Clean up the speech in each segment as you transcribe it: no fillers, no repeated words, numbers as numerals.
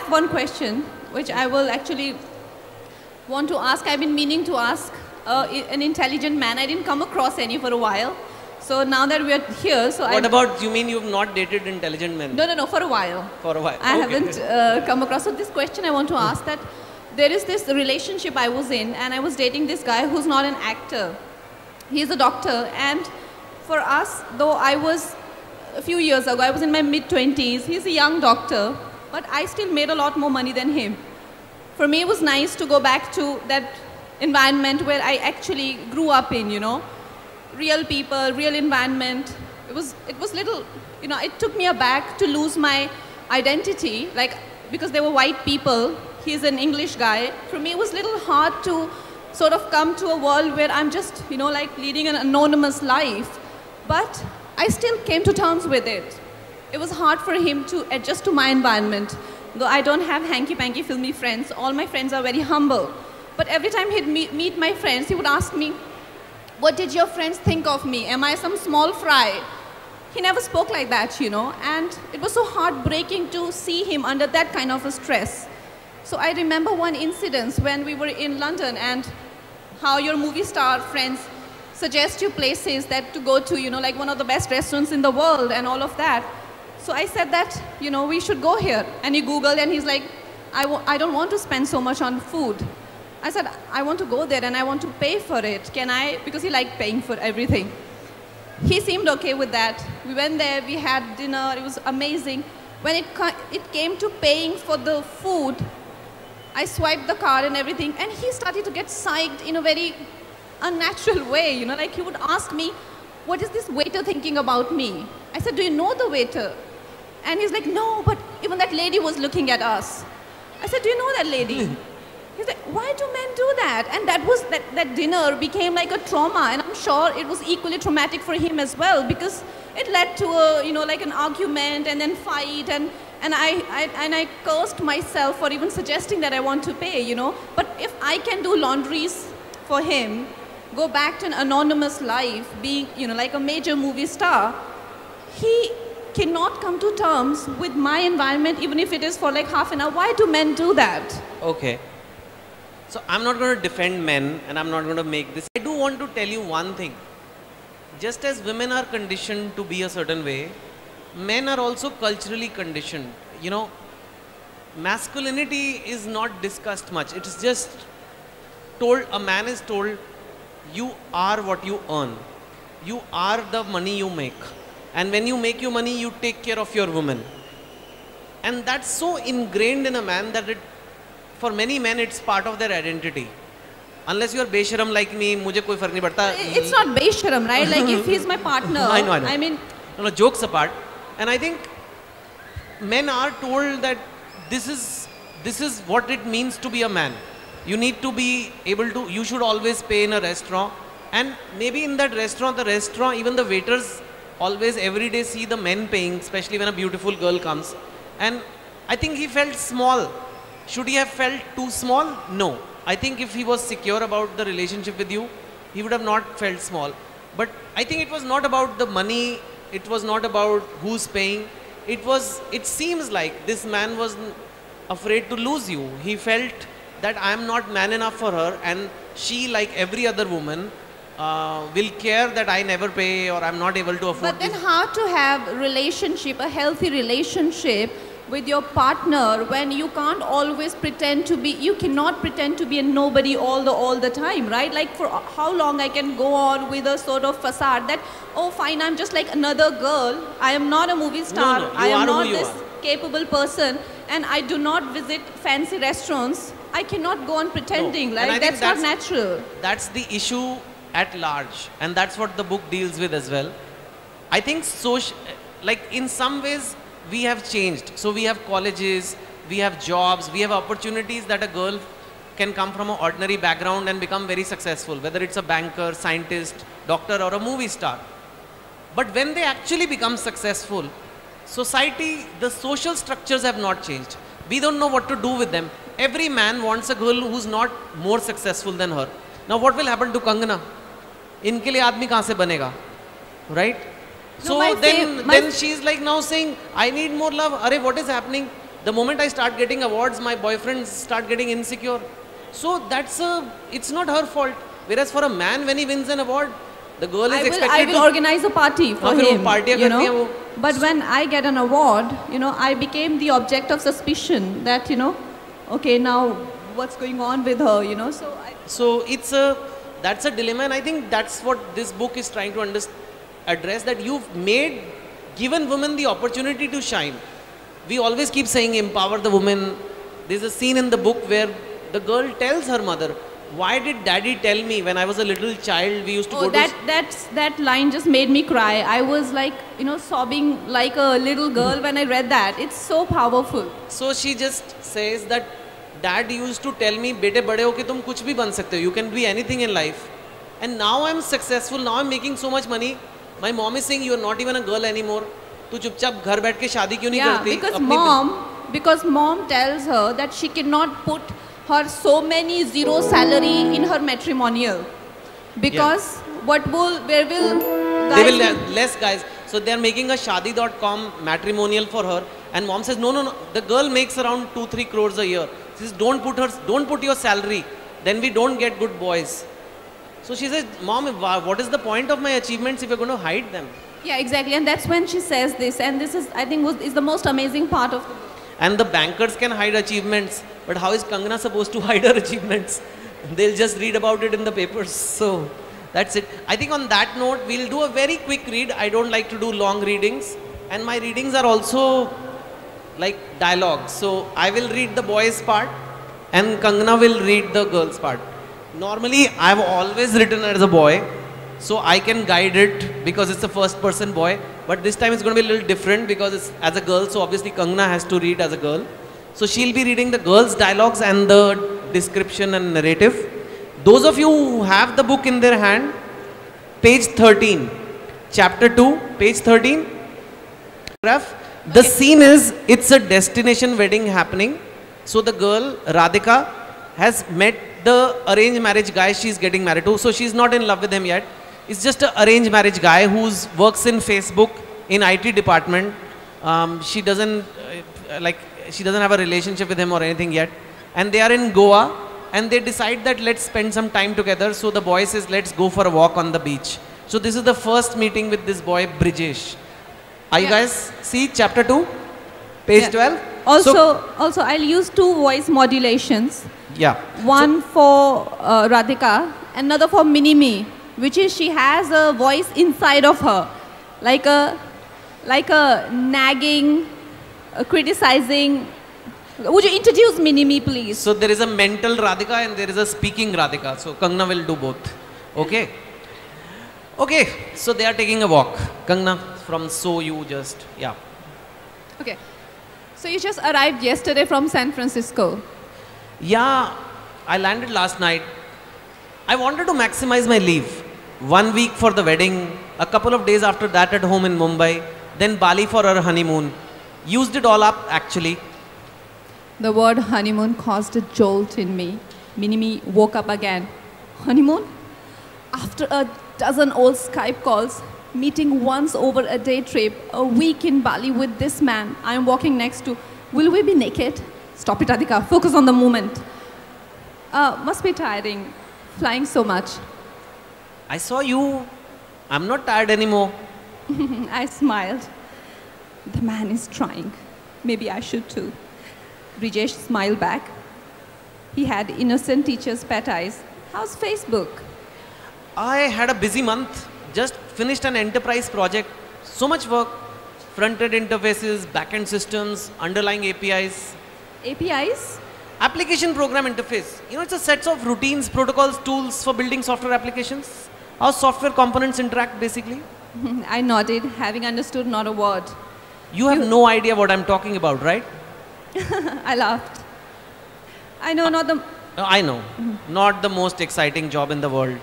have one question which I will actually want to ask. I've been meaning to ask an intelligent man. I didn't come across any for a while. So now that we are here, so What about, you mean you've not dated intelligent men? No, for a while. For a while. I Okay. haven't come across. So this question I want to ask that there is this relationship I was in, and I was dating this guy who's not an actor. He's a doctor, and for us, though I was, a few years ago, I was in my mid-20s, he's a young doctor, but I still made a lot more money than him. For me, it was nice to go back to that environment where I actually grew up in, you know. Real people, real environment. It was little, you know, it took me aback to lose my identity, like, because they were white people. He's an English guy. For me, it was a little hard to sort of come to a world where I'm just, you know, like leading an anonymous life. But I still came to terms with it. It was hard for him to adjust to my environment. Though I don't have hanky-panky filmy friends, all my friends are very humble. But every time he'd meet my friends, he would ask me, what did your friends think of me? Am I some small fry? He never spoke like that, you know, and it was so heartbreaking to see him under that kind of a stress. So I remember one incident when we were in London and how your movie star friends suggest you places that to go to, you know, like one of the best restaurants in the world and all of that. So I said that, you know, we should go here. And he Googled and he's like, I don't want to spend so much on food. I said, I want to go there and I want to pay for it. Can I? Because he liked paying for everything. He seemed okay with that. We went there, we had dinner, it was amazing. When it came to paying for the food, I swiped the card and everything, and he started to get psyched in a very unnatural way, you know, like he would ask me, what is this waiter thinking about me? I said, do you know the waiter? And he's like, no, but even that lady was looking at us. I said, do you know that lady? He's like, why do men do that? And that dinner became like a trauma, and I'm sure it was equally traumatic for him as well, because it led to a, you know, like an argument and then fight, and I cursed myself for even suggesting that I want to pay, you know. But if I can do laundries for him, go back to an anonymous life, being, you know, like a major movie star, he cannot come to terms with my environment, even if it is for like half an hour. Why do men do that? Okay. So I'm not going to defend men, and I'm not going to make this. I do want to tell you one thing. Just as women are conditioned to be a certain way, men are also culturally conditioned. You know, masculinity is not discussed much. It is just told, a man is told, you are what you earn. You are the money you make. And when you make your money, you take care of your woman. And that's so ingrained in a man that for many men, it's part of their identity. Unless you are besharam like me, mujhe koi fark nahi padta. It's not besharam, right? Like if he's my partner, I know. I mean... No, jokes apart. And I think men are told that this is what it means to be a man. You need to be able to, you should always pay in a restaurant. And maybe in that restaurant, even the waiters always every day see the men paying, especially when a beautiful girl comes. And I think he felt small. Should he have felt too small? No. I think if he was secure about the relationship with you, he would have not felt small. But I think it was not about the money. It was not about who's paying. It seems like this man was afraid to lose you. He felt that I am not man enough for her, and she, like every other woman, will care that I never pay or I'm not able to afford. But then how to have a healthy relationship with your partner when you can't always pretend to be, you cannot pretend to be a nobody all the time, right? Like for how long I can go on with a sort of facade that, oh fine, I'm just like another girl. I am not a movie star. No, I am not this capable person, and I do not visit fancy restaurants. I cannot go on pretending, like that's not natural. That's the issue at large, and that's what the book deals with as well. I think like in some ways we have changed. So we have colleges, we have jobs, we have opportunities that a girl can come from an ordinary background and become very successful, whether it's a banker, scientist, doctor or a movie star. But when they actually become successful, society, the social structures have not changed. We don't know what to do with them. Every man wants a girl who's not more successful than her. Now what will happen to Kangana? Inke liye aadmi kahan se banega? Right? So then she's like now saying, I need more love. Arey, what is happening? The moment I start getting awards, my boyfriends start getting insecure. So it's not her fault. Whereas for a man, when he wins an award, the girl is expected I will to organize a party for फिर वो him. पार्टियां You करती हैं know? वो. But when I get an award, I became the object of suspicion that, okay, now what's going on with her, So that's a dilemma, and I think that's what this book is trying to address, that you've given women the opportunity to shine. We always keep saying empower the woman. There's a scene in the book where the girl tells her mother, why did daddy tell me when I was a little child we used to go that line just made me cry. I was like, sobbing like a little girl when I read that. It's so powerful. So she just says that dad used to tell me, bete bade ho ke tum kuch bhi ban sakte ho. You can be anything in life. And now I'm successful. Now I'm making so much money. My mom is saying, you're not even a girl anymore. तू चुपचाप घर बैठ के शादी क्यों नहीं करती? Because mom tells her that she cannot put her so many zero salary in her matrimonial. Because where will guys... They will have less guys. So they are making a Shaadi.com matrimonial for her. And mom says, no. The girl makes around 2-3 crores a year. She says, don't put your salary. Then we don't get good boys. So she says, mom, what is the point of my achievements if you're going to hide them? Yeah, exactly. And that's when she says this. And this is, I think, is the most amazing part of the book. And the bankers can hide achievements. But how is Kangana supposed to hide her achievements? They'll just read about it in the papers. So that's it. I think on that note, we'll do a very quick read. I don't like to do long readings. And my readings are also like dialogues. So I will read the boys' part and Kangana will read the girls' part. Normally, I've always written as a boy. So I can guide it because it's a first person boy. But this time it's going to be a little different because it's as a girl. So obviously Kangana has to read as a girl. So she'll be reading the girls' dialogues and the description and narrative. Those of you who have the book in their hand, page 13, chapter 2, page 13. The scene is, it's a destination wedding happening. So the girl, Radhika, has met the arranged marriage guy she's getting married to. So she's not in love with him yet. It's just an arranged marriage guy who works in Facebook in IT department. She doesn't have a relationship with him or anything yet. And they are in Goa and they decide that let's spend some time together. So the boy says, let's go for a walk on the beach. So this is the first meeting with this boy, Brijesh. Are you guys see chapter 2, page 12? Also, I'll use 2 voice modulations. Yeah. One for Radhika, another for Minimi, which is she has a voice inside of her, like a nagging, criticizing. Would you introduce Minimi, please? So there is a mental Radhika and there is a speaking Radhika. So Kangana will do both. Okay. Okay. So they are taking a walk. Kangana, from yeah. Okay. So you just arrived yesterday from San Francisco. Yeah, I landed last night. I wanted to maximize my leave. 1 week for the wedding, a couple of days after that at home in Mumbai, then Bali for our honeymoon. Used it all up actually. The word honeymoon caused a jolt in me. Minimi woke up again. Honeymoon? After a dozen old Skype calls, meeting once over a day trip, a week in Bali with this man I am walking next to. Will we be naked? Stop it, Radhika. Focus on the moment. Must be tiring, flying so much. I saw you. I'm not tired anymore. I smiled. The man is trying. Maybe I should too. Brijesh smiled back. He had innocent teacher's pet eyes. How's Facebook? I had a busy month. Just finished an enterprise project. So much work. Front-end interfaces, back-end systems, underlying APIs. APIs? Application program interface. It's a set of routines, protocols, tools for building software applications. How software components interact basically. I nodded, having understood not a word. You have no idea what I'm talking about, right? I laughed. I know, not the... I know. Not the most exciting job in the world.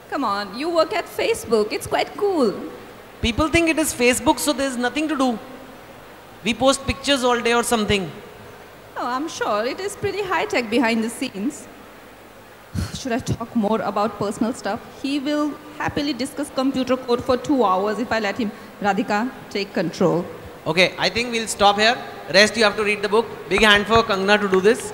Come on, you work at Facebook. It's quite cool. People think it is Facebook, so there's nothing to do. We post pictures all day or something. Oh, I'm sure it is pretty high-tech behind the scenes. Should I talk more about personal stuff? He will happily discuss computer code for 2 hours if I let him. Radhika, take control. Okay, I think we'll stop here. Rest you have to read the book. Big hand for Kangana to do this.